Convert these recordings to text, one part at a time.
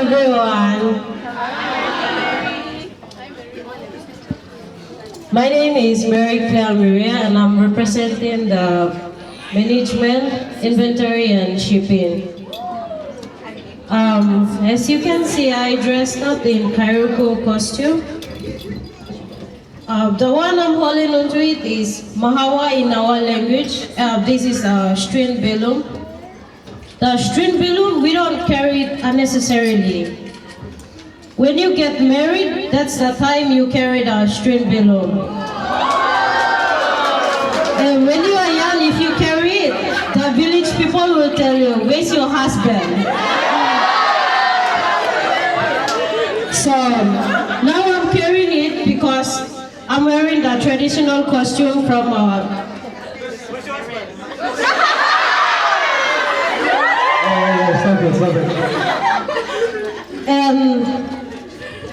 everyone. My name is Mary Claire Maria and I'm representing the management, inventory and shipping. As you can see, I dressed up in Kairuko costume. The one I'm holding onto it is Mahawa in our language. This is a string balloon. The string balloon, we don't carry it unnecessarily. When you get married, that's the time you carry the string balloon. And when you are young, if you carry it, the village people will tell you, where's your husband? So now I'm carrying it because I'm wearing the traditional costume from Stop it. and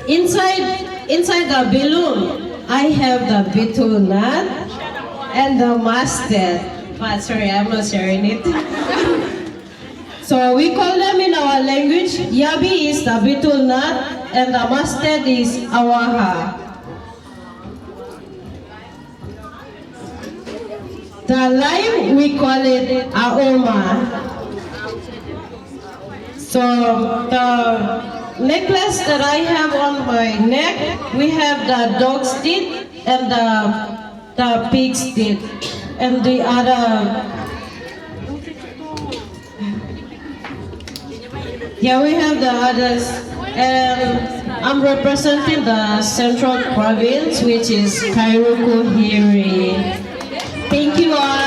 inside the balloon, I have the betel nut and the mustard. But sorry, I'm not sharing it. So we call them in our language, yabi is the betel nut and the mustard is awaha. The lime, we call it aoma. So the necklace that I have on my neck, we have the dog's teeth and the pig's teeth. And the other, yeah, we have the others. And I'm representing the Central Province, which is Kairuko Hiri. Thank you all.